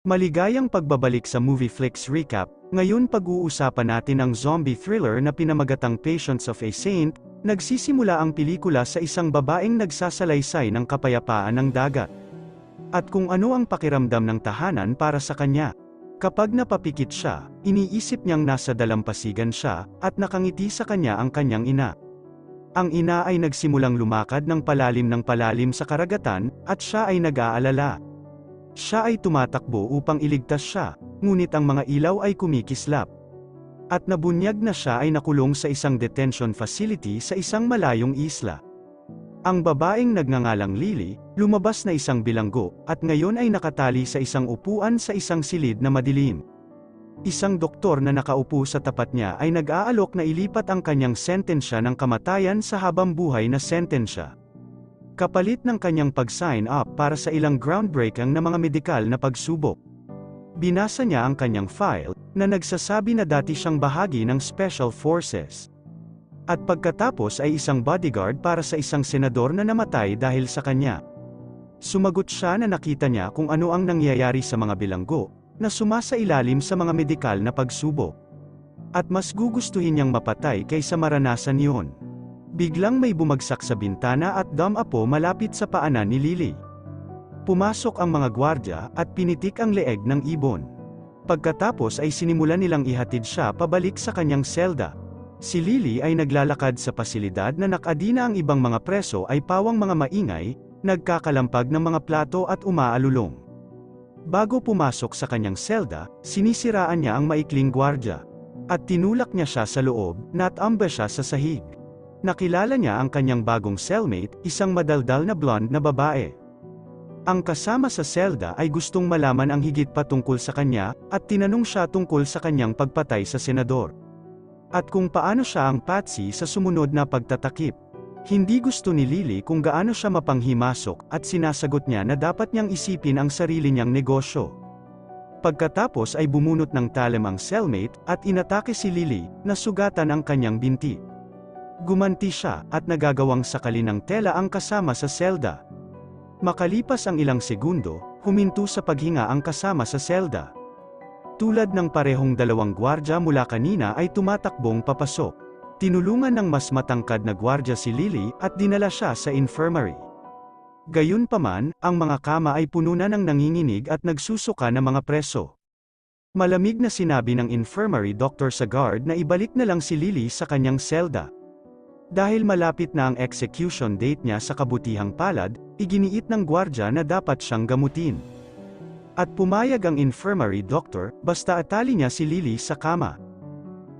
Maligayang pagbabalik sa Movie Flix Recap. Ngayon pag-uusapan natin ang zombie thriller na pinamagatang Patience of a Saint. Nagsisimula ang pelikula sa isang babaeng nagsasalaysay ng kapayapaan ng dagat. At kung ano ang pakiramdam ng tahanan para sa kanya. Kapag napapikit siya, iniisip niyang nasa dalampasigan siya, at nakangiti sa kanya ang kanyang ina. Ang ina ay nagsimulang lumakad ng palalim sa karagatan, at siya ay nag-aalala. Siya ay tumatakbo upang iligtas siya, ngunit ang mga ilaw ay kumikislap. At nabunyag na siya ay nakulong sa isang detention facility sa isang malayong isla. Ang babaeng nagngangalang Lily, lumabas na isang bilanggo, at ngayon ay nakatali sa isang upuan sa isang silid na madilim. Isang doktor na nakaupo sa tapat niya ay nag-aalok na ilipat ang kanyang sentensya ng kamatayan sa habambuhay na sentensya. Kapalit ng kanyang pag-sign up para sa ilang groundbreaking na mga medikal na pagsubok. Binasa niya ang kanyang file, na nagsasabi na dati siyang bahagi ng Special Forces. At pagkatapos ay isang bodyguard para sa isang senador na namatay dahil sa kanya. Sumagot siya na nakita niya kung ano ang nangyayari sa mga bilanggo, na sumasailalim sa mga medikal na pagsubok. At mas gugustuhin niyang mapatay kaysa maranasan iyon. Biglang may bumagsak sa bintana at dam-apo malapit sa paanan ni Lily. Pumasok ang mga gwardya at pinitik ang leeg ng ibon. Pagkatapos ay sinimulan nilang ihatid siya pabalik sa kanyang selda. Si Lily ay naglalakad sa pasilidad na nakadina ang ibang mga preso ay pawang mga maingay, nagkakalampag ng mga plato at umaalulong. Bago pumasok sa kanyang selda, sinisiraan niya ang maikling gwardya. At tinulak niya siya sa loob, natamba siya sa sahig. Nakilala niya ang kanyang bagong cellmate, isang madaldal na blonde na babae. Ang kasama sa selda ay gustong malaman ang higit pa tungkol sa kanya, at tinanong siya tungkol sa kanyang pagpatay sa senador. At kung paano siya ang patsy sa sumunod na pagtatakip. Hindi gusto ni Lily kung gaano siya mapanghimasok, at sinasagot niya na dapat niyang isipin ang sarili niyang negosyo. Pagkatapos ay bumunot ng talem ang cellmate, at inatake si Lily, na sugatan ang kanyang binti. Gumanti siya, at nagagawang sakali ng tela ang kasama sa selda. Makalipas ang ilang segundo, huminto sa paghinga ang kasama sa selda. Tulad ng parehong dalawang gwardya mula kanina ay tumatakbong papasok. Tinulungan ng mas matangkad na gwardya si Lily at dinala siya sa infirmary. Gayunpaman, ang mga kama ay puno na ng nanginginig at nagsusuka na mga preso. Malamig na sinabi ng infirmary doctor sa guard na ibalik na lang si Lily sa kanyang selda. Dahil malapit na ang execution date niya sa kabutihang palad, iginiit ng gwardya na dapat siyang gamutin. At pumayag ang infirmary doctor, basta atali niya si Lily sa kama.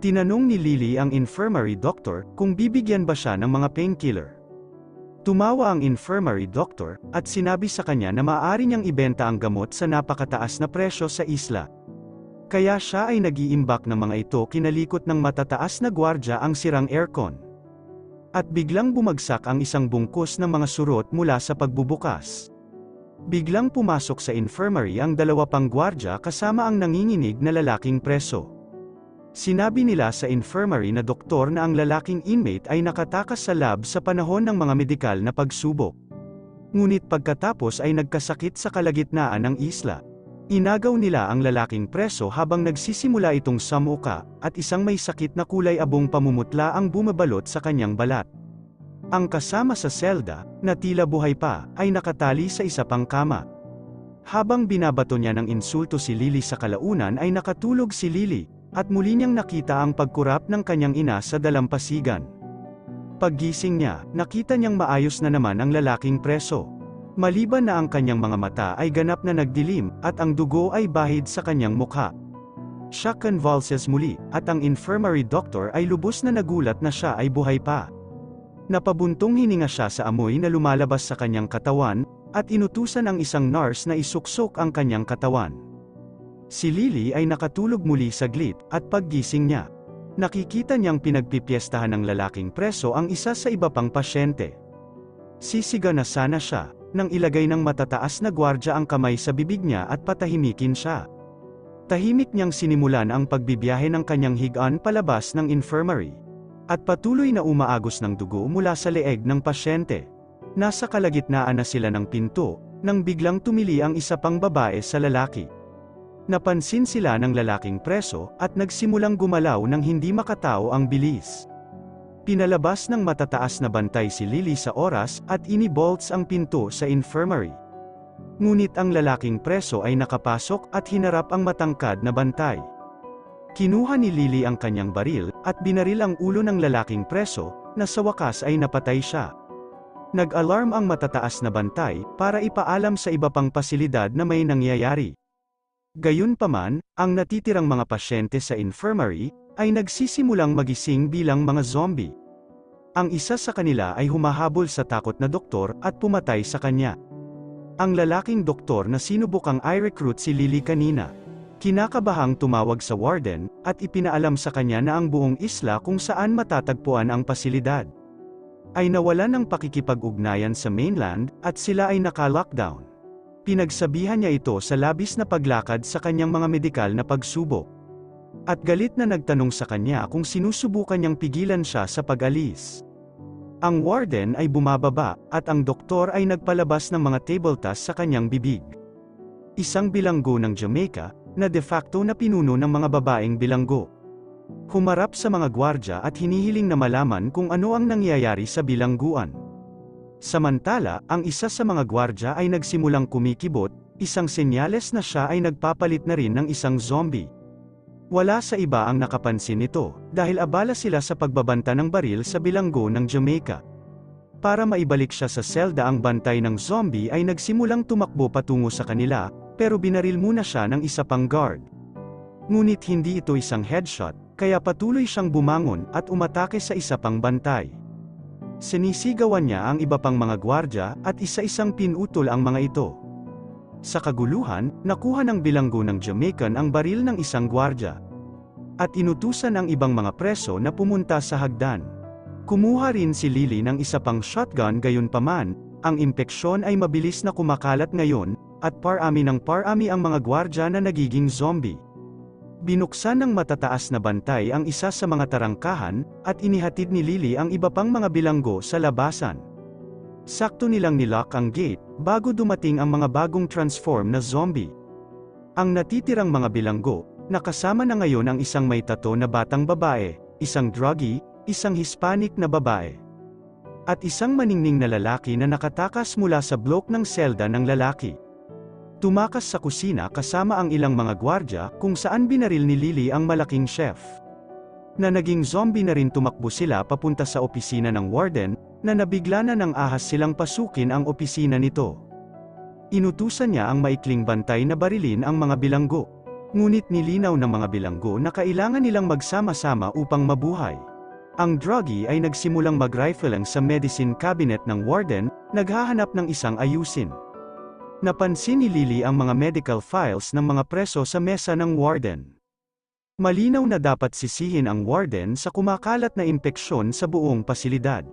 Tinanong ni Lily ang infirmary doctor, kung bibigyan ba siya ng mga painkiller. Tumawa ang infirmary doctor, at sinabi sa kanya na maaari niyang ibenta ang gamot sa napakataas na presyo sa isla. Kaya siya ay nag-iimbak ng mga ito kinalikot ng matataas na gwardya ang sirang aircon. At biglang bumagsak ang isang bungkus ng mga surot mula sa pagbubukas. Biglang pumasok sa infirmary ang dalawa pang gwardya kasama ang nanginginig na lalaking preso. Sinabi nila sa infirmary na doktor na ang lalaking inmate ay nakatakas sa lab sa panahon ng mga medikal na pagsubok. Ngunit pagkatapos ay nagkasakit sa kalagitnaan ng isla. Inagaw nila ang lalaking preso habang nagsisimula itong samuka, at isang may sakit na kulay abong pamumutla ang bumabalot sa kanyang balat. Ang kasama sa selda, na tila buhay pa, ay nakatali sa isa pang kama. Habang binabato niya ng insulto si Lily sa kalaunan ay nakatulog si Lily, at muli niyang nakita ang pagkurap ng kanyang ina sa dalampasigan. Paggising niya, nakita niyang maayos na naman ang lalaking preso. Maliban na ang kanyang mga mata ay ganap na nagdilim, at ang dugo ay bahid sa kanyang mukha. Siya convulses muli, at ang infirmary doctor ay lubos na nagulat na siya ay buhay pa. Napabuntong hininga siya sa amoy na lumalabas sa kanyang katawan, at inutusan ang isang nurse na isuksok ang kanyang katawan. Si Lily ay nakatulog muli saglit, at paggising niya, nakikita niyang pinagpipiestahan ng lalaking preso ang isa sa iba pang pasyente. Sisiga na sana siya, nang ilagay ng matataas na gwardya ang kamay sa bibig niya at patahimikin siya. Tahimik niyang sinimulan ang pagbibiyahe ng kanyang higaan palabas ng infirmary. At patuloy na umaagos ng dugo mula sa leeg ng pasyente. Nasa kalagitnaan na sila ng pinto, nang biglang tumili ang isa pang babae sa lalaki. Napansin sila ng lalaking preso, at nagsimulang gumalaw ng hindi makatao ang bilis. Pinalabas ng matataas na bantay si Lily sa oras, at inibolts ang pinto sa infirmary. Ngunit ang lalaking preso ay nakapasok, at hinarap ang matangkad na bantay. Kinuha ni Lily ang kanyang baril, at binaril ang ulo ng lalaking preso, na sa wakas ay napatay siya. Nag-alarm ang matataas na bantay, para ipaalam sa iba pang pasilidad na may nangyayari. Gayunpaman, ang natitirang mga pasyente sa infirmary, ay nagsisimulang magising bilang mga zombie. Ang isa sa kanila ay humahabol sa takot na doktor, at pumatay sa kanya. Ang lalaking doktor na sinubukang i-recruit si Lily kanina. Kinakabahang tumawag sa warden, at ipinaalam sa kanya na ang buong isla kung saan matatagpuan ang pasilidad ay nawalan ng pakikipag-ugnayan sa mainland, at sila ay naka-lockdown. Pinagsabihan niya ito sa labis na paglakad sa kanyang mga medikal na pagsubok. At galit na nagtanong sa kanya kung sinusubukan niyang pigilan siya sa pag-alis. Ang warden ay bumababa, at ang doktor ay nagpalabas ng mga table tasks sa kanyang bibig. Isang bilanggo ng Jamaica, na de facto na pinuno ng mga babaeng bilanggo. Humarap sa mga gwardya at hinihiling na malaman kung ano ang nangyayari sa bilangguan. Samantala, ang isa sa mga gwardya ay nagsimulang kumikibot, isang senyales na siya ay nagpapalit na rin ng isang zombie. Wala sa iba ang nakapansin nito, dahil abala sila sa pagbabanta ng baril sa bilanggo ng Jamaica. Para maibalik siya sa selda, ang bantay ng zombie ay nagsimulang tumakbo patungo sa kanila, pero binaril muna siya ng isa pang guard. Ngunit hindi ito isang headshot, kaya patuloy siyang bumangon at umatake sa isa pang bantay. Sinisigawan niya ang iba pang mga gwardya, at isa-isang pinutol ang mga ito. Sa kaguluhan, nakuha ng bilanggo ng Jamaican ang baril ng isang gwardya. At inutusan ang ibang mga preso na pumunta sa hagdan. Kumuha rin si Lily ng isa pang shotgun, gayunpaman, ang impeksyon ay mabilis na kumakalat ngayon, at parami ng parami ang mga gwardya na nagiging zombie. Binuksan ng matataas na bantay ang isa sa mga tarangkahan, at inihatid ni Lily ang iba pang mga bilanggo sa labasan. Sakto nilang nilock ang gate, bago dumating ang mga bagong transform na zombie. Ang natitirang mga bilanggo, nakasama na ngayon ang isang may tato na batang babae, isang druggie, isang Hispanic na babae, at isang maningning na lalaki na nakatakas mula sa bloke ng selda ng lalaki. Tumakas sa kusina kasama ang ilang mga gwardya, kung saan binaril ni Lily ang malaking chef. Na naging zombie na rin, tumakbo sila papunta sa opisina ng warden, na nabigla na ng ahas silang pasukin ang opisina nito. Inutusan niya ang maikling bantay na barilin ang mga bilanggo. Ngunit nilinaw ng mga bilanggo na kailangan nilang magsama-sama upang mabuhay. Ang druggie ay nagsimulang mag-rifling sa medicine cabinet ng warden, naghahanap ng isang ayusin. Napansin ni Lily ang mga medical files ng mga preso sa mesa ng warden. Malinaw na dapat sisihin ang warden sa kumakalat na impeksyon sa buong pasilidad.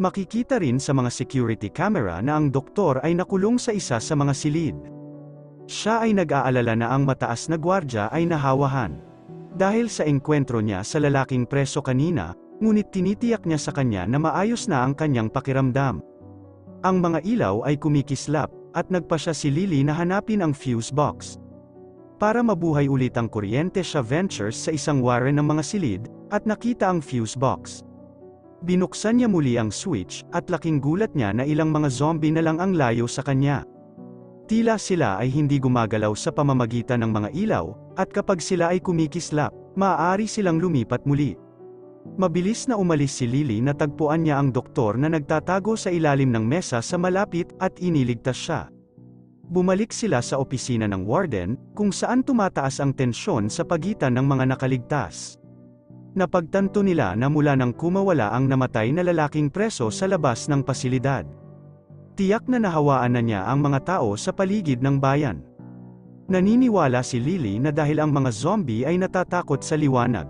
Makikita rin sa mga security camera na ang doktor ay nakulong sa isa sa mga silid. Siya ay nag-aalala na ang mataas na gwardya ay nahawahan. Dahil sa engkwentro niya sa lalaking preso kanina, ngunit tinitiyak niya sa kanya na maayos na ang kanyang pakiramdam. Ang mga ilaw ay kumikislap, at nagpasya si Lily na hanapin ang fuse box. Para mabuhay ulit ang kuryente, siya ventures sa isang wire ng mga silid, at nakita ang fuse box. Binuksan niya muli ang switch, at laking gulat niya na ilang mga zombie na lang ang layo sa kanya. Tila sila ay hindi gumagalaw sa pamamagitan ng mga ilaw, at kapag sila ay kumikislap, maaari silang lumipat muli. Mabilis na umalis si Lily, na tagpuan niya ang doktor na nagtatago sa ilalim ng mesa sa malapit, at iniligtas siya. Bumalik sila sa opisina ng warden, kung saan tumataas ang tensyon sa pagitan ng mga nakaligtas. Napagtanto nila na mula nang kumawala ang namatay na lalaking preso sa labas ng pasilidad. Tiyak na nahawaan na niya ang mga tao sa paligid ng bayan. Naniniwala si Lily na dahil ang mga zombie ay natatakot sa liwanag,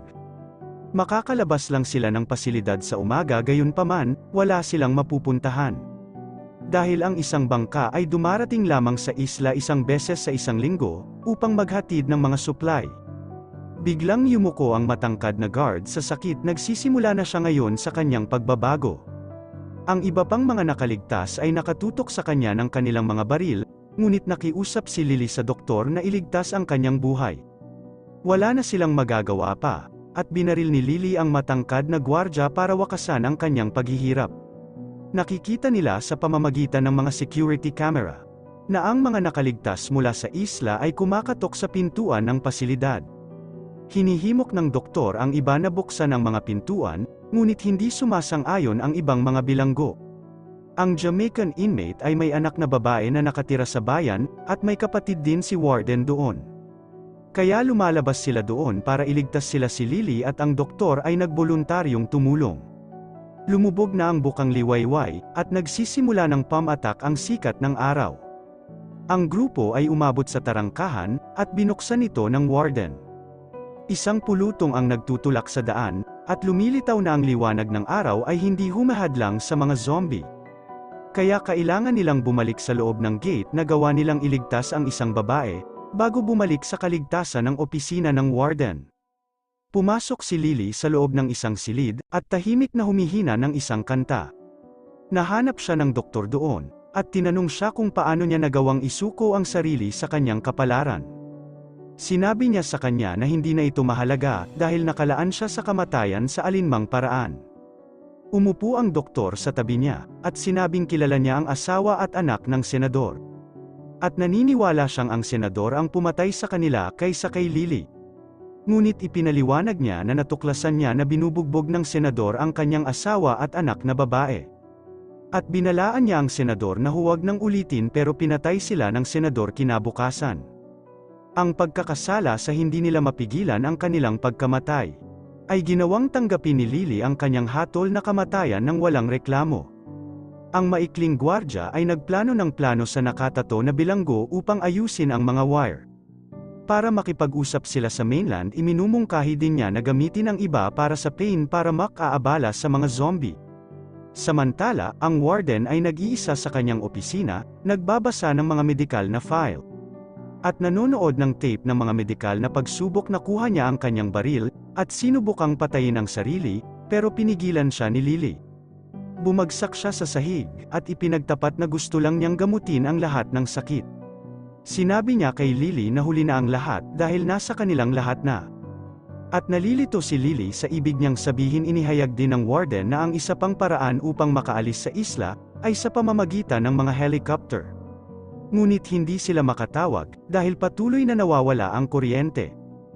makakalabas lang sila ng pasilidad sa umaga, gayunpaman, wala silang mapupuntahan. Dahil ang isang bangka ay dumarating lamang sa isla isang beses sa isang linggo, upang maghatid ng mga supply. Biglang yumuko ang matangkad na guard sa sakit, nagsisimula na siya ngayon sa kanyang pagbabago. Ang iba pang mga nakaligtas ay nakatutok sa kanya ng kanilang mga baril, ngunit nakiusap si Lily sa doktor na iligtas ang kanyang buhay. Wala na silang magagawa pa, at binaril ni Lily ang matangkad na gwardya para wakasan ang kanyang paghihirap. Nakikita nila sa pamamagitan ng mga security camera na ang mga nakaligtas mula sa isla ay kumakatok sa pintuan ng pasilidad. Hinihimok ng doktor ang iba na buksan ang mga pintuan, ngunit hindi sumasang-ayon ang ibang mga bilanggo. Ang Jamaican inmate ay may anak na babae na nakatira sa bayan, at may kapatid din si Warden doon. Kaya lumalabas sila doon para iligtas sila si Lily at ang doktor ay nagboluntaryong tumulong. Lumubog na ang bukang liwayway, at nagsisimula ng palm attack ang sikat ng araw. Ang grupo ay umabot sa tarangkahan, at binuksan ito ng warden. Isang pulutong ang nagtutulak sa daan, at lumilitaw na ang liwanag ng araw ay hindi humahadlang sa mga zombie. Kaya kailangan nilang bumalik sa loob ng gate na gawa nilang iligtas ang isang babae, bago bumalik sa kaligtasan ng opisina ng warden. Pumasok si Lily sa loob ng isang silid, at tahimik na humihina ng isang kanta. Nahanap siya ng doktor doon, at tinanong siya kung paano niya nagawang isuko ang sarili sa kanyang kapalaran. Sinabi niya sa kanya na hindi na ito mahalaga, dahil nakalaan siya sa kamatayan sa alinmang paraan. Umupo ang doktor sa tabi niya, at sinabing kilala niya ang asawa at anak ng senador. At naniniwala siyang ang senador ang pumatay sa kanila kaysa kay Lily. Ngunit ipinaliwanag niya na natuklasan niya na binubugbog ng senador ang kanyang asawa at anak na babae. At binalaan niya ang senador na huwag nang ulitin, pero pinatay sila ng senador kinabukasan. Ang pagkakasala sa hindi nila mapigilan ang kanilang pagkamatay ay ginawang tanggapin ni Lily ang kanyang hatol na kamatayan ng walang reklamo. Ang maikling gwardya ay nagplano ng plano sa nakatato na bilanggo upang ayusin ang mga wire. Para makipag-usap sila sa mainland, iminumungkahi din niya na gamitin ang iba para sa pain para makaabala sa mga zombie. Samantala, ang warden ay nag-iisa sa kanyang opisina, nagbabasa ng mga medikal na file. At nanonood ng tape ng mga medikal na pagsubok. Nakuha niya ang kanyang baril, at sinubukang patayin ang sarili, pero pinigilan siya ni Lily. Bumagsak siya sa sahig, at ipinagtapat na gusto lang niyang gamutin ang lahat ng sakit. Sinabi niya kay Lily na huli na ang lahat dahil nasa kanilang lahat na. At nalilito si Lily sa ibig niyang sabihin. Inihayag din ng warden na ang isa pang paraan upang makaalis sa isla ay sa pamamagitan ng mga helicopter. Ngunit hindi sila makatawag dahil patuloy na nawawala ang kuryente.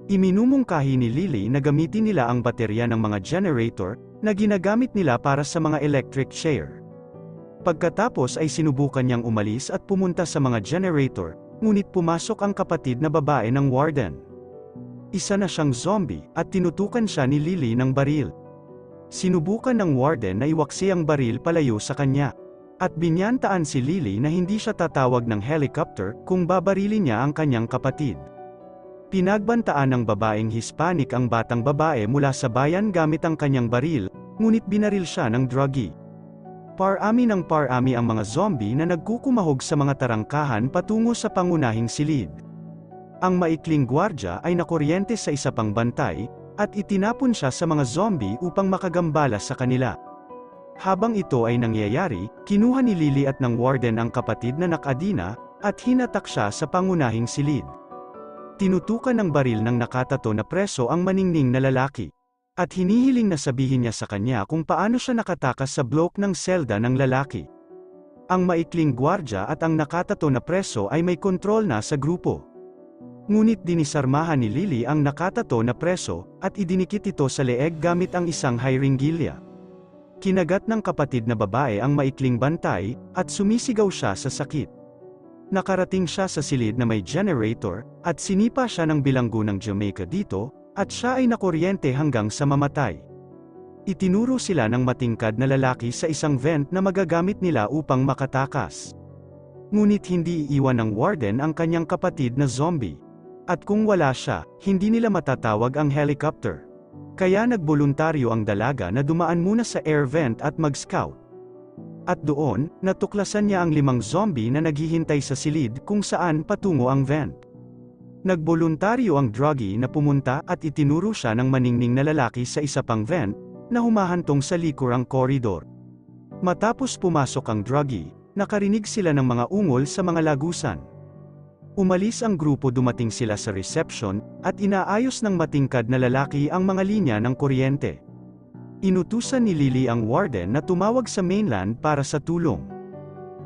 Iminumungkahi ni Lily na gamitin nila ang baterya ng mga generator na ginagamit nila para sa mga electric chair. Pagkatapos ay sinubukan niyang umalis at pumunta sa mga generator, ngunit pumasok ang kapatid na babae ng warden. Isa na siyang zombie, at tinutukan siya ni Lily ng baril. Sinubukan ng warden na iwaksi ang baril palayo sa kanya. At binyantaan si Lily na hindi siya tatawag ng helicopter kung babarilin niya ang kanyang kapatid. Pinagbantaan ng babaeng Hispanic ang batang babae mula sa bayan gamit ang kanyang baril, ngunit binaril siya ng druggie. Parami ng parami ang mga zombie na nagkukumahog sa mga tarangkahan patungo sa pangunahing silid. Ang maikling gwardya ay nakuryente sa isa pang bantay, at itinapon siya sa mga zombie upang makagambala sa kanila. Habang ito ay nangyayari, kinuha ni Lily at ng warden ang kapatid na nakadina, at hinatak siya sa pangunahing silid. Tinutukan ng baril ng nakatato na preso ang maningning na lalaki. At hinihiling na sabihin niya sa kanya kung paano siya nakatakas sa bloke ng selda ng lalaki. Ang maikling gwardya at ang nakatato na preso ay may kontrol na sa grupo. Ngunit dinisarmahan ni Lily ang nakatato na preso, at idinikit ito sa leeg gamit ang isang hiringgilya. Kinagat ng kapatid na babae ang maikling bantay, at sumisigaw siya sa sakit. Nakarating siya sa silid na may generator, at sinipa siya ng bilanggo ng Jamaica dito, at siya ay nakuryente hanggang sa mamatay. Itinuro sila ng matingkad na lalaki sa isang vent na magagamit nila upang makatakas. Ngunit hindi iiwan ng warden ang kanyang kapatid na zombie. At kung wala siya, hindi nila matatawag ang helicopter. Kaya nagboluntaryo ang dalaga na dumaan muna sa air vent at mag-scout. At doon, natuklasan niya ang 5 zombie na naghihintay sa silid kung saan patungo ang vent. Nagboluntaryo ang druggie na pumunta at itinuro siya ng maningning na lalaki sa isa pang vent, na humahantong sa likurang koridor. Matapos pumasok ang druggie, Nakarinig sila ng mga ungol sa mga lagusan. Umalis ang grupo, dumating sila sa reception, at inaayos ng matingkad na lalaki ang mga linya ng kuryente. Inutusan ni Lily ang warden na tumawag sa mainland para sa tulong.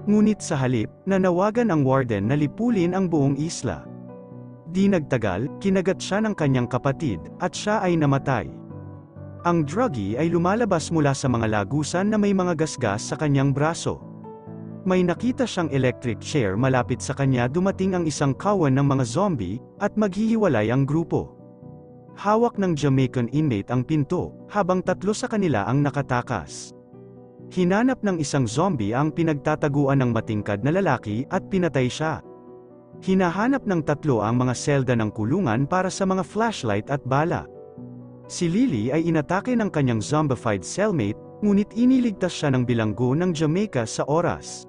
Ngunit sa halip, nanawagan ang warden na lipulin ang buong isla. Di nagtagal, kinagat siya ng kanyang kapatid, at siya ay namatay. Ang druggie ay lumalabas mula sa mga lagusan na may mga gasgas sa kanyang braso. May nakita siyang electric chair malapit sa kanya. Dumating ang isang kawan ng mga zombie, at maghihiwalay ang grupo. Hawak ng Jamaican inmate ang pinto, habang 3 sa kanila ang nakatakas. Hinanap ng isang zombie ang pinagtataguan ng matingkad na lalaki at pinatay siya. Hinahanap ng 3 ang mga selda ng kulungan para sa mga flashlight at bala. Si Lily ay inatake ng kanyang zombified cellmate, ngunit iniligtas siya ng bilanggo ng Jamaica sa oras.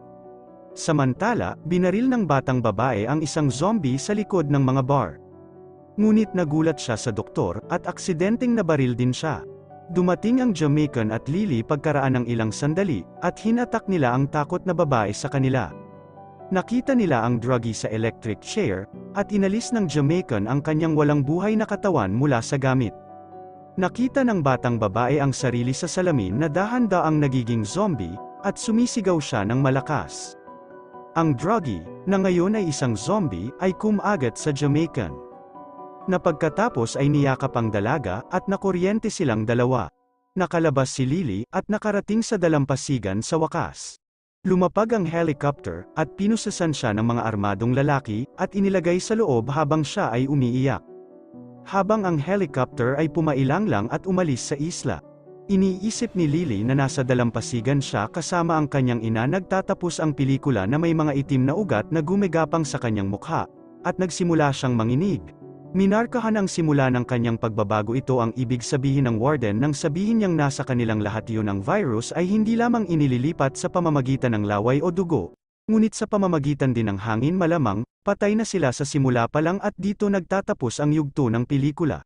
Samantala, binaril ng batang babae ang isang zombie sa likod ng mga bar. Ngunit nagulat siya sa doktor, at aksidenteng nabaril din siya. Dumating ang Jamaican at Lily pagkaraan ng ilang sandali, at hinatak nila ang takot na babae sa kanila. Nakita nila ang druggie sa electric chair, at inalis ng Jamaican ang kanyang walang buhay na katawan mula sa gamit. Nakita ng batang babae ang sarili sa salamin na dahan-daang nagiging zombie, at sumisigaw siya ng malakas. Ang druggie, na ngayon ay isang zombie, ay kumagat sa Jamaican. Na pagkatapos ay niyakap ang dalaga, at nakuryente silang dalawa. Nakalabas si Lily, at nakarating sa dalampasigan sa wakas. Lumapag ang helicopter, at pinusasan siya ng mga armadong lalaki, at inilagay sa loob habang siya ay umiiyak. Habang ang helicopter ay pumailang lang at umalis sa isla. Iniisip ni Lily na nasa dalampasigan siya kasama ang kanyang ina. Nagtatapos ang pelikula na may mga itim na ugat na gumagapang sa kanyang mukha, at nagsimula siyang manginig. Minarkahan ang simula ng kanyang pagbabago. Ito ang ibig sabihin ng warden nang sabihin niyang nasa kanilang lahat yun. Ang virus ay hindi lamang inililipat sa pamamagitan ng laway o dugo, ngunit sa pamamagitan din ng hangin. Malamang, patay na sila sa simula pa lang, at dito nagtatapos ang yugto ng pelikula.